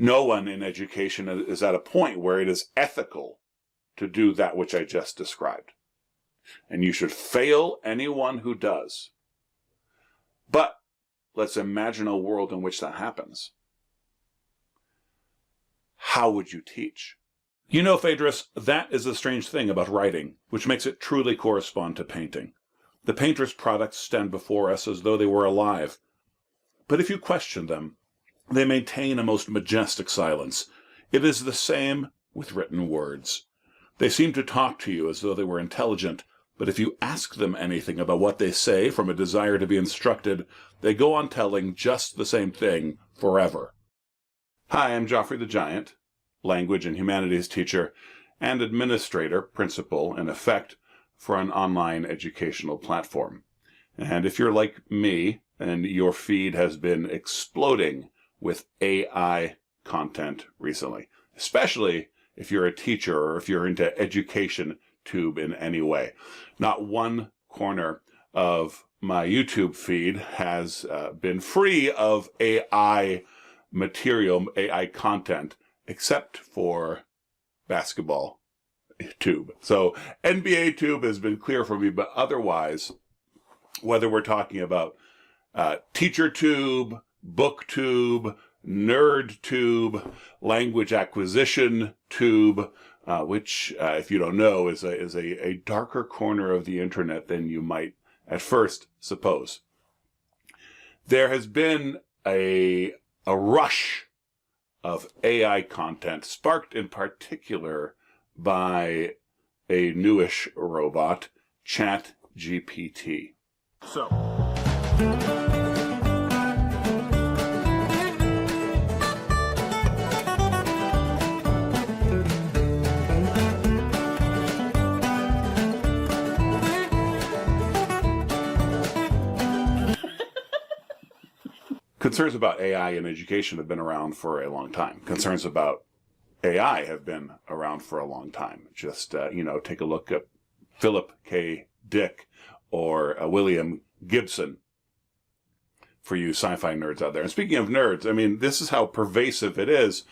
No one in education is at a point where it is ethical to do that which I just described. And you should fail anyone who does. But let's imagine a world in which that happens. How would you teach? You know, Phaedrus, that is the strange thing about writing, which makes it truly correspond to painting. The painter's products stand before us as though they were alive. But if you question them, they maintain a most majestic silence. It is the same with written words. They seem to talk to you as though they were intelligent, but if you ask them anything about what they say from a desire to be instructed, they go on telling just the same thing forever. Hi, I'm Joffrey the Giant, language and humanities teacher and administrator, principal, in effect, for an online educational platform. And if you're like me and your feed has been exploding with AI content recently, especially if you're a teacher or if you're into education tube in any way. Not one corner of my YouTube feed has been free of AI material, AI content, except for basketball tube. So NBA tube has been clear for me, but otherwise, whether we're talking about teacher tube, book tube, nerd tube, language acquisition tube, which, if you don't know, is a darker corner of the internet than you might at first suppose. There has been a rush of AI content, sparked in particular by a newish robot, ChatGPT. So, concerns about AI in education have been around for a long time. Concerns about AI have been around for a long time. Just, take a look at Philip K. Dick or William Gibson for you sci-fi nerds out there. And speaking of nerds, I mean, this is how pervasive it is.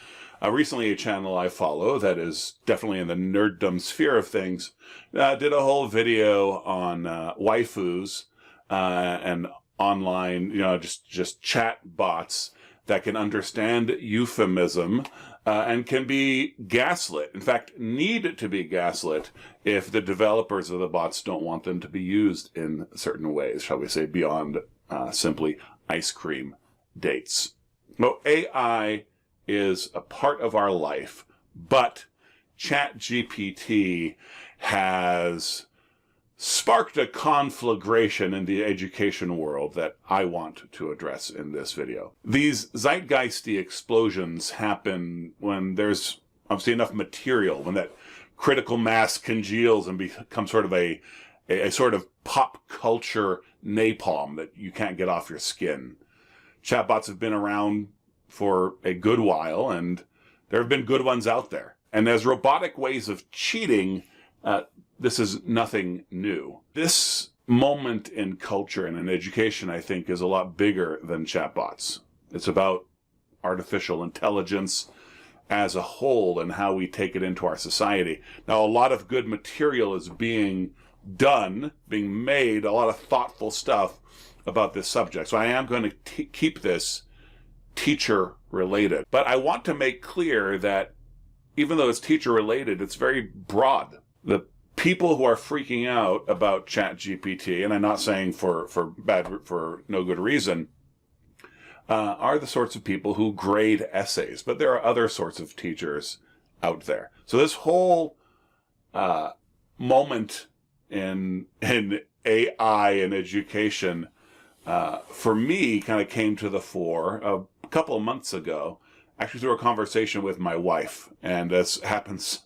Recently, a channel I follow that is definitely in the nerddom sphere of things did a whole video on waifus and online, just chat bots that can understand euphemism and can be gaslit. In fact, need to be gaslit if the developers of the bots don't want them to be used in certain ways, shall we say, beyond simply ice cream dates. Well, AI is a part of our life, but ChatGPT has sparked a conflagration in the education world that I want to address in this video. These zeitgeisty explosions happen when there's obviously enough material, when that critical mass congeals and becomes sort of a sort of pop culture napalm that you can't get off your skin. Chatbots have been around for a good while, and there have been good ones out there. And as robotic ways of cheating, this is nothing new. This moment in culture and in education, I think, is a lot bigger than chatbots. It's about artificial intelligence as a whole and how we take it into our society. Now, a lot of good material is being done, being made, a lot of thoughtful stuff about this subject. So I am going to keep this teacher-related. But I want to make clear that even though it's teacher-related, it's very broad. The people who are freaking out about ChatGPT, and I'm not saying for no good reason, are the sorts of people who grade essays, but there are other sorts of teachers out there. So this whole moment in AI and education, for me, kind of came to the fore a couple of months ago, actually through a conversation with my wife. And as happens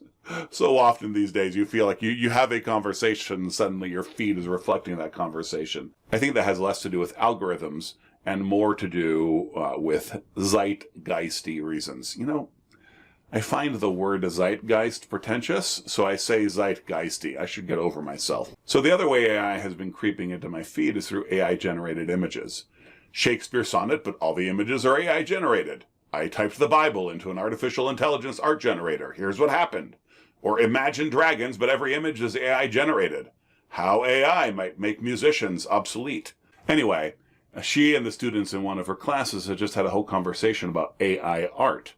so often these days, you feel like you have a conversation and suddenly your feed is reflecting that conversation. I think that has less to do with algorithms and more to do with zeitgeisty reasons. You know, I find the word zeitgeist pretentious, so I say zeitgeisty. I should get over myself. So the other way AI has been creeping into my feed is through AI-generated images. Shakespeare sonnet, but all the images are AI-generated. I typed the Bible into an artificial intelligence art generator. Here's what happened. Or Imagine Dragons, but every image is AI generated. How AI might make musicians obsolete. Anyway, she and the students in one of her classes had just had a whole conversation about AI art,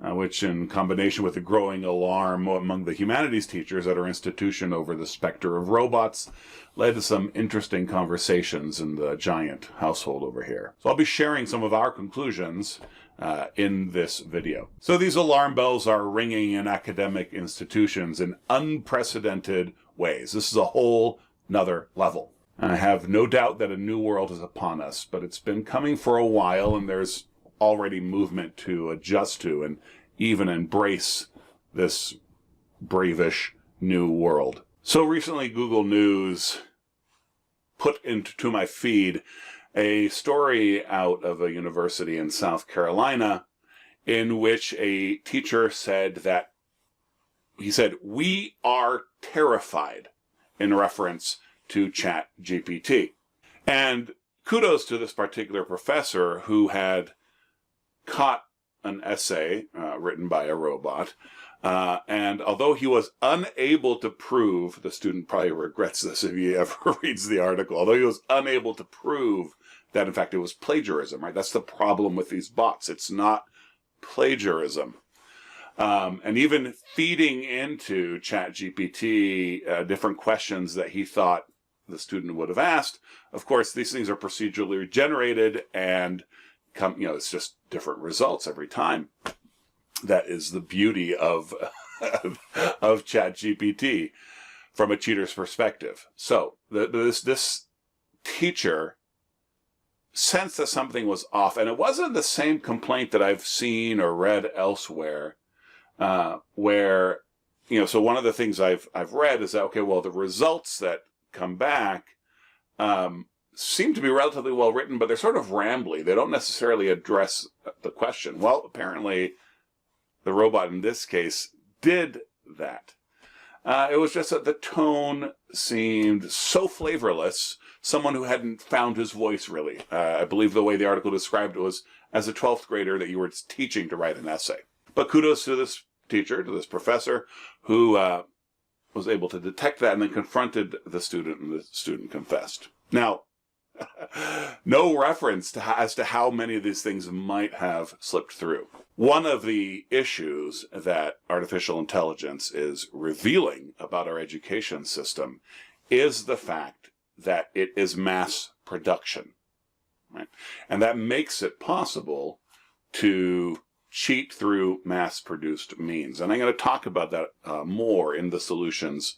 which in combination with the growing alarm among the humanities teachers at her institution over the specter of robots led to some interesting conversations in the giant household over here. So I'll be sharing some of our conclusions in this video. So these alarm bells are ringing in academic institutions in unprecedented ways. This is a whole nother level. I have no doubt that a new world is upon us, but it's been coming for a while, and there's already movement to adjust to and even embrace this bravish new world. So recently Google News put into my feed a story out of a university in South Carolina in which a teacher said that, he said, "We are terrified," in reference to ChatGPT. And kudos to this particular professor who had caught an essay written by a robot. And although he was unable to prove, the student probably regrets this if he ever reads the article, although he was unable to prove that in fact it was plagiarism, right? That's the problem with these bots. It's not plagiarism. And even feeding into ChatGPT different questions that he thought the student would have asked. Of course, these things are procedurally generated and it's just different results every time. That is the beauty of of ChatGPT from a cheater's perspective. So this teacher sensed that something was off, and it wasn't the same complaint that I've seen or read elsewhere, where so one of the things I've read is that, okay, well, the results that come back seem to be relatively well written, but they're sort of rambly. They don't necessarily address the question. Well, apparently the robot in this case did that. It was just that the tone seemed so flavorless, someone who hadn't found his voice really. I believe the way the article described it was as a 12th grader that you were teaching to write an essay. But kudos to this teacher, to this professor, who was able to detect that and then confronted the student, and the student confessed. Now, no reference as to how many of these things might have slipped through. One of the issues that artificial intelligence is revealing about our education system is the fact that it is mass production, right? And that makes it possible to cheat through mass-produced means. And I'm going to talk about that more in the solutions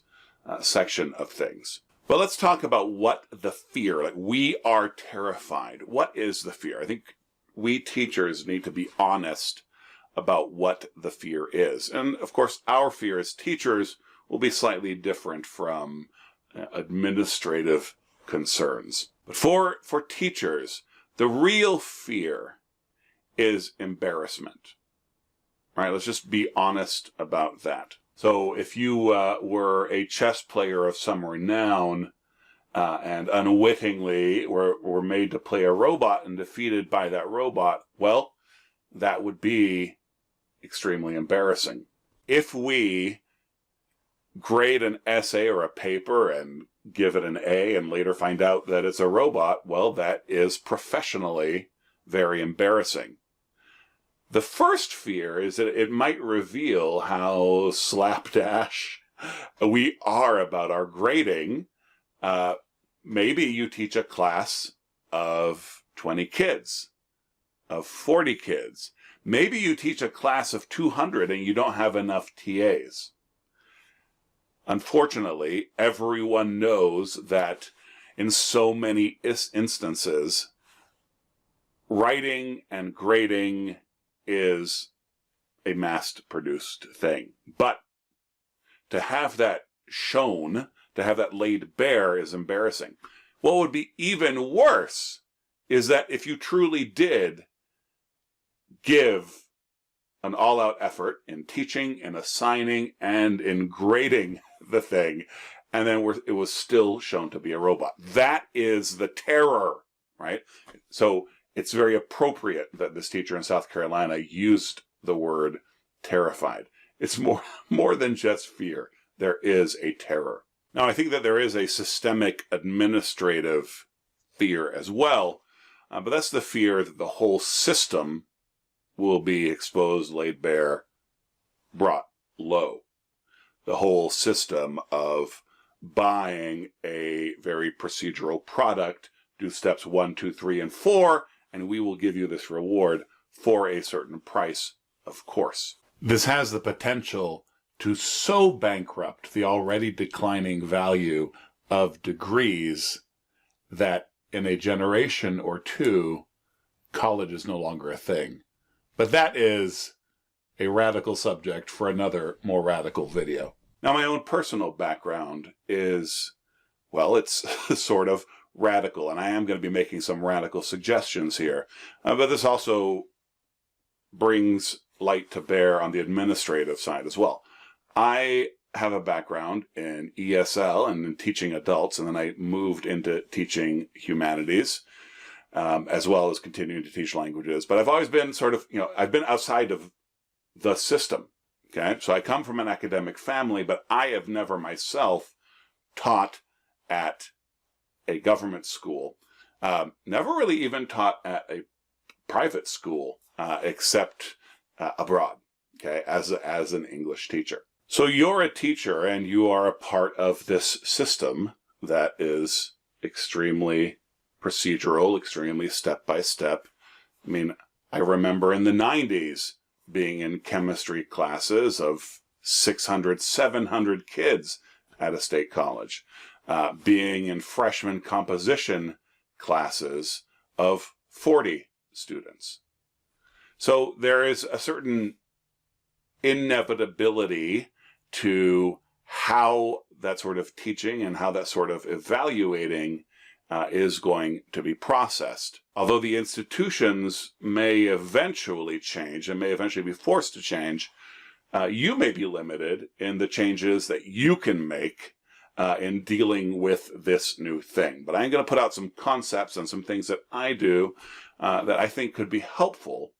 section of things. But let's talk about what the fear, like we are terrified. What is the fear? I think we teachers need to be honest about what the fear is. And of course, our fear as teachers will be slightly different from administrative concerns. But for teachers, the real fear is embarrassment. All right, let's just be honest about that. So if you were a chess player of some renown and unwittingly were made to play a robot and defeated by that robot, well, that would be extremely embarrassing. If we grade an essay or a paper and give it an A and later find out that it's a robot, well, that is professionally very embarrassing. The first fear is that it might reveal how slapdash we are about our grading. Maybe you teach a class of 20 kids, of 40 kids. Maybe you teach a class of 200 and you don't have enough TAs. Unfortunately, everyone knows that in so many instances, writing and grading is a mass-produced thing. But to have that shown, to have that laid bare is embarrassing. What would be even worse is that if you truly did give an all-out effort in teaching, in assigning, and in grading the thing, and then it was still shown to be a robot. That is the terror, right? So it's very appropriate that this teacher in South Carolina used the word terrified. It's more than just fear. There is a terror. Now, I think that there is a systemic administrative fear as well, but that's the fear that the whole system will be exposed, laid bare, brought low. The whole system of buying a very procedural product, do steps 1, 2, 3, and 4, and we will give you this reward for a certain price, of course. This has the potential to so bankrupt the already declining value of degrees that in a generation or two, college is no longer a thing. But that is a radical subject for another, more radical video. Now, my own personal background is, well, it's sort of radical, and I am going to be making some radical suggestions here. But this also brings light to bear on the administrative side as well. I have a background in ESL and in teaching adults, and then I moved into teaching humanities, as well as continuing to teach languages. But I've always been sort of, I've been outside of the system. Okay, so I come from an academic family, but I have never myself taught at a government school, never really even taught at a private school, except abroad, okay, as an English teacher. So you're a teacher and you are a part of this system that is extremely procedural, extremely step-by-step. I mean, I remember in the 90s being in chemistry classes of 600, 700 kids at a state college, being in freshman composition classes of 40 students. So there is a certain inevitability to how that sort of teaching and how that sort of evaluating is going to be processed. Although the institutions may eventually change and may eventually be forced to change, you may be limited in the changes that you can make in dealing with this new thing. But I'm going to put out some concepts and some things that I do that I think could be helpful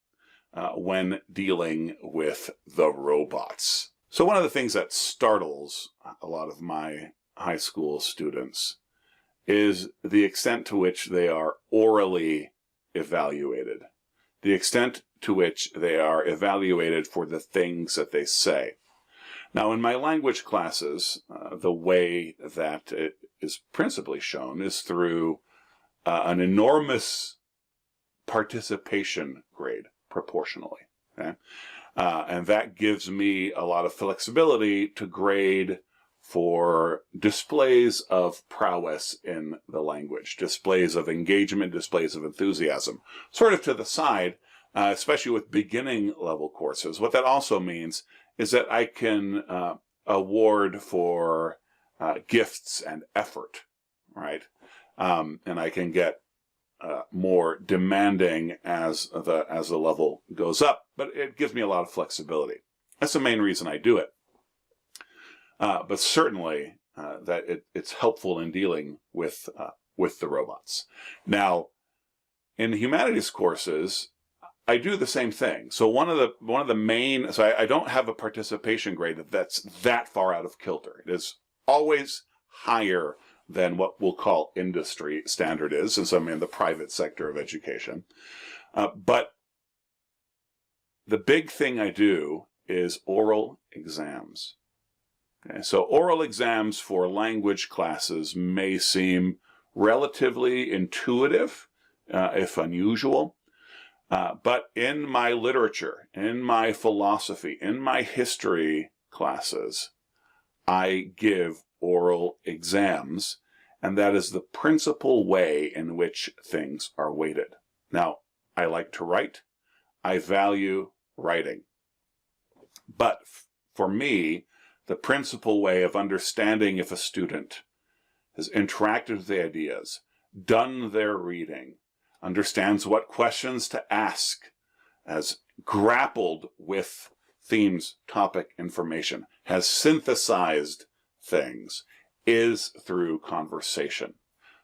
when dealing with the robots. So one of the things that startles a lot of my high school students is the extent to which they are orally evaluated, the extent to which they are evaluated for the things that they say. Now, in my language classes, the way that it is principally shown is through an enormous participation grade, proportionally. Okay? And that gives me a lot of flexibility to grade for displays of prowess in the language, displays of engagement, displays of enthusiasm, sort of to the side, especially with beginning level courses. What that also means is that I can award for gifts and effort, right? And I can get more demanding as the level goes up, but it gives me a lot of flexibility. That's the main reason I do it. But certainly that it's helpful in dealing with the robots. Now, in humanities courses, I do the same thing. So one of the main, so I don't have a participation grade that's that far out of kilter. It is always higher than what we'll call industry standard is, since I'm in the private sector of education. But the big thing I do is oral exams. Okay, so oral exams for language classes may seem relatively intuitive, if unusual. But in my literature, in my philosophy, in my history classes, I give oral exams, and that is the principal way in which things are weighted. Now, I like to write. I value writing. But for me, the principal way of understanding if a student has interacted with the ideas, done their reading, understands what questions to ask, has grappled with themes, topic, information, has synthesized things, is through conversation.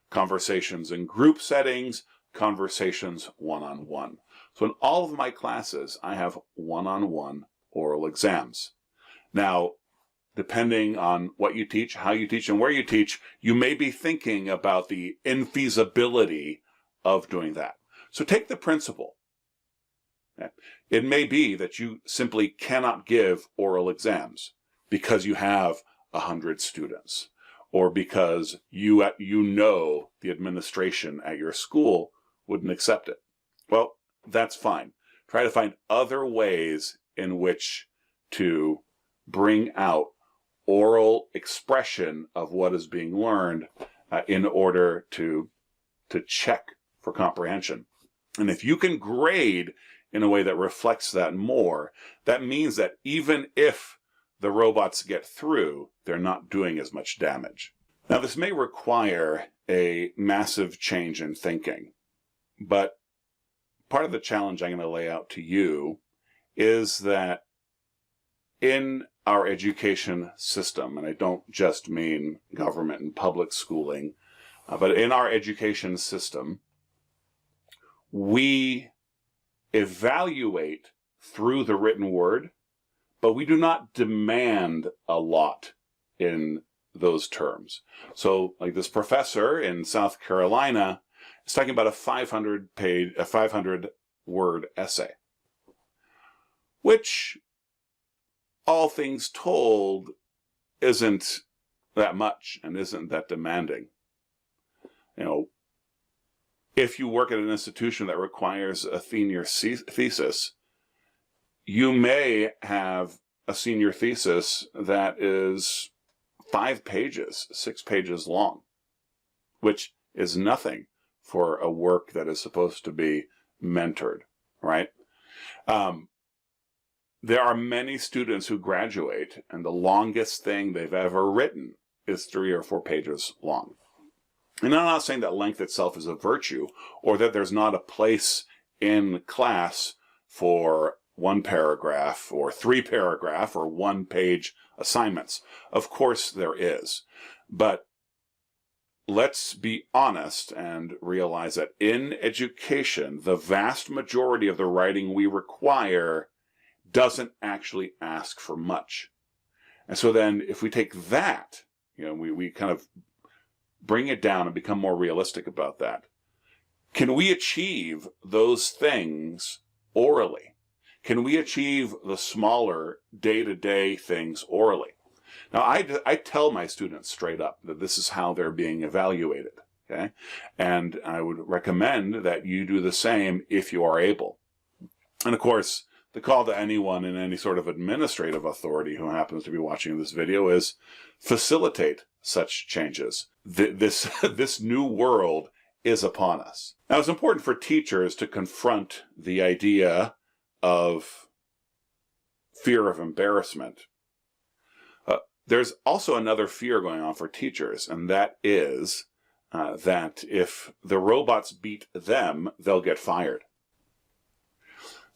Conversations in group settings, conversations one-on-one. So in all of my classes, I have one-on-one oral exams. Now, depending on what you teach, how you teach, and where you teach, you may be thinking about the infeasibility of doing that. So take the principle. Okay? It may be that you simply cannot give oral exams because you have 100 students, or because you know the administration at your school wouldn't accept it. Well, that's fine. Try to find other ways in which to bring out oral expression of what is being learned in order to check for comprehension. And if you can grade in a way that reflects that more, that means that even if the robots get through, they're not doing as much damage. Now, this may require a massive change in thinking, but part of the challenge I'm going to lay out to you is that in our education system, and I don't just mean government and public schooling, but in our education system, we evaluate through the written word, but we do not demand a lot in those terms. So like this professor in South Carolina is talking about a 500-word essay, which, all things told, isn't that much and isn't that demanding. You know, if you work at an institution that requires a senior thesis, you may have a senior thesis that is 5 pages, 6 pages long, which is nothing for a work that is supposed to be mentored, right? There are many students who graduate, and the longest thing they've ever written is 3 or 4 pages long. And I'm not saying that length itself is a virtue, or that there's not a place in class for 1 paragraph, or 3 paragraph, or 1-page assignments. Of course there is. But let's be honest and realize that in education, the vast majority of the writing we require doesn't actually ask for much. And so then if we take that, you know, we kind of bring it down and become more realistic about that. Can we achieve those things orally? Can we achieve the smaller day-to-day things orally? Now, I tell my students straight up that this is how they're being evaluated, okay? And I would recommend that you do the same if you are able. And of course, the call to anyone in any sort of administrative authority who happens to be watching this video is facilitate such changes. This new world is upon us. Now, it's important for teachers to confront the idea of fear of embarrassment. There's also another fear going on for teachers, and that is that if the robots beat them, they'll get fired.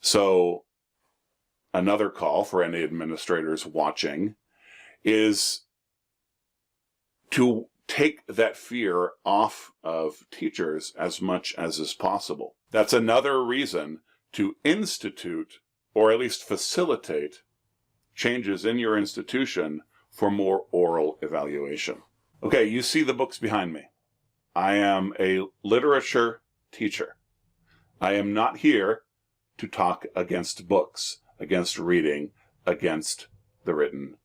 So another call for any administrators watching is to take that fear off of teachers as much as is possible. That's another reason to institute, or at least facilitate, changes in your institution for more oral evaluation. Okay, you see the books behind me. I am a literature teacher. I am not here to talk against books, against reading, against the written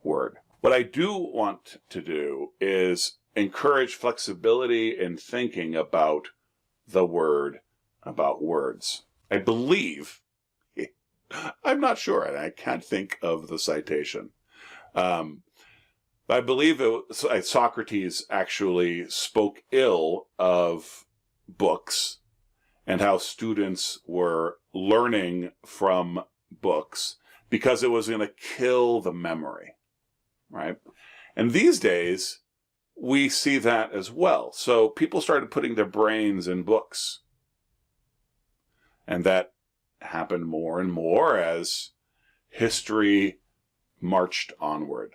word. What I do want to do is encourage flexibility in thinking about the word, about words. I believe, I'm not sure, and I can't think of the citation. I believe Socrates actually spoke ill of books and how students were learning from books because it was going to kill the memory, right? And these days, we see that as well. So people started putting their brains in books. And that happened more and more as history marched onward.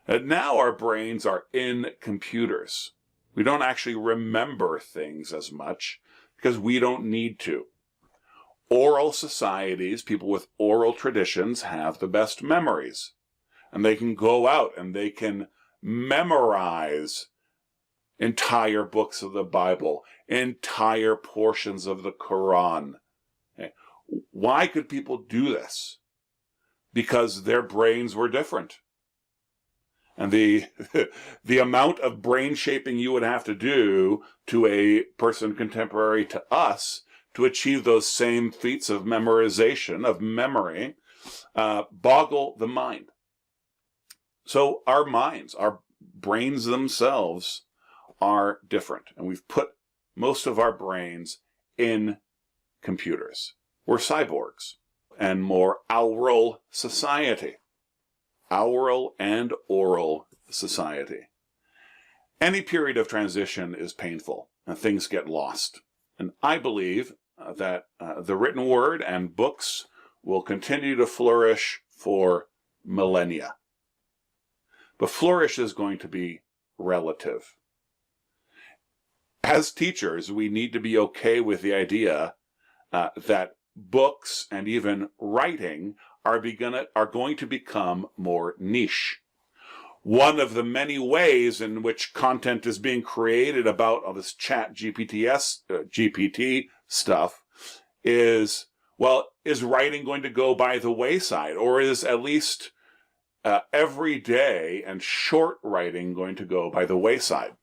And now our brains are in computers. We don't actually remember things as much because we don't need to. Oral societies, people with oral traditions, have the best memories. And they can go out and they can memorize entire books of the Bible, entire portions of the Quran. Okay. Why could people do this? Because their brains were different. And the amount of brain shaping you would have to do to a person contemporary to us to achieve those same feats of memorization, of memory, boggle the mind. So our minds, our brains themselves are different. And we've put most of our brains in computers. We're cyborgs. And more aural society. Aural and oral society. Any period of transition is painful and things get lost. And I believe that the written word and books will continue to flourish for millennia. But flourish is going to be relative. As teachers, we need to be okay with the idea that books and even writing are going to become more niche. One of the many ways in which content is being created about all this GPT stuff is, well, is writing going to go by the wayside? Or is at least everyday and short writing going to go by the wayside?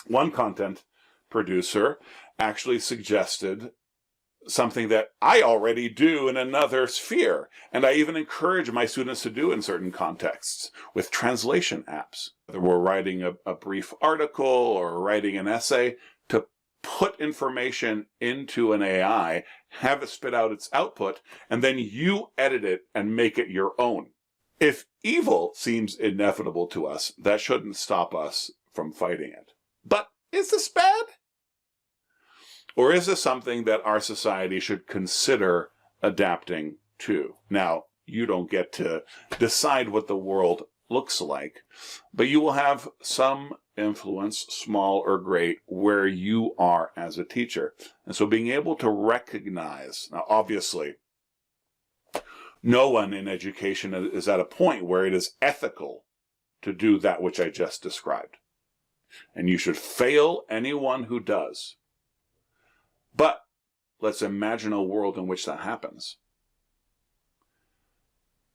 One content producer actually suggested something that I already do in another sphere, and I even encourage my students to do in certain contexts with translation apps. Whether we're writing a brief article or writing an essay, to put information into an AI, have it spit out its output, and then you edit it and make it your own. If evil seems inevitable to us, that shouldn't stop us from fighting it. But is this bad? Or is this something that our society should consider adapting to? Now, you don't get to decide what the world looks like, but you will have some influence, small or great, where you are as a teacher. And so being able to recognize, now obviously, no one in education is at a point where it is ethical to do that which I just described. And you should fail anyone who does. But let's imagine a world in which that happens.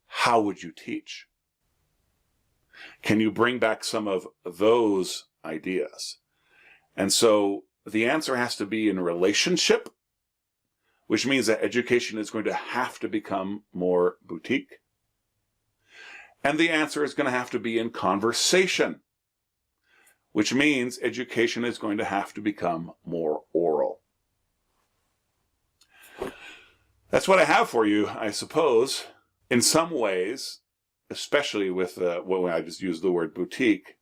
How would you teach? Can you bring back some of those ideas? And so the answer has to be in relationship, which means that education is going to have to become more boutique. And the answer is going to have to be in conversation, which means education is going to have to become more oral. That's what I have for you, I suppose. In some ways, especially with when I just used the word boutique,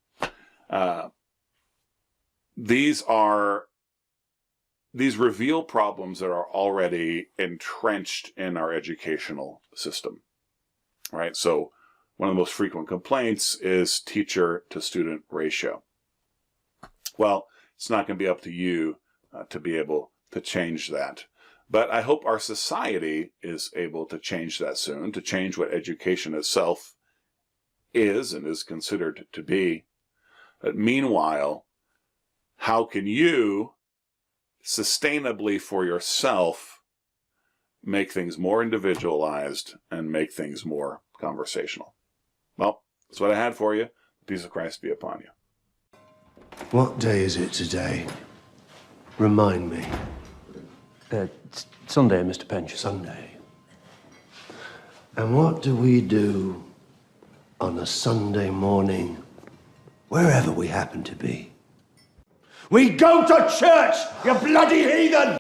these reveal problems that are already entrenched in our educational system, right? So one of the most frequent complaints is teacher to student ratio. Well, it's not going to be up to you to be able to change that. But I hope our society is able to change that soon, to change what education itself is and is considered to be. But meanwhile, how can you sustainably for yourself make things more individualized and make things more conversational? Well, that's what I had for you. The peace of Christ be upon you. What day is it today? Remind me. It's Sunday, Mr. Pinch. Sunday. And what do we do on a Sunday morning, wherever we happen to be? We go to church, you bloody heathen!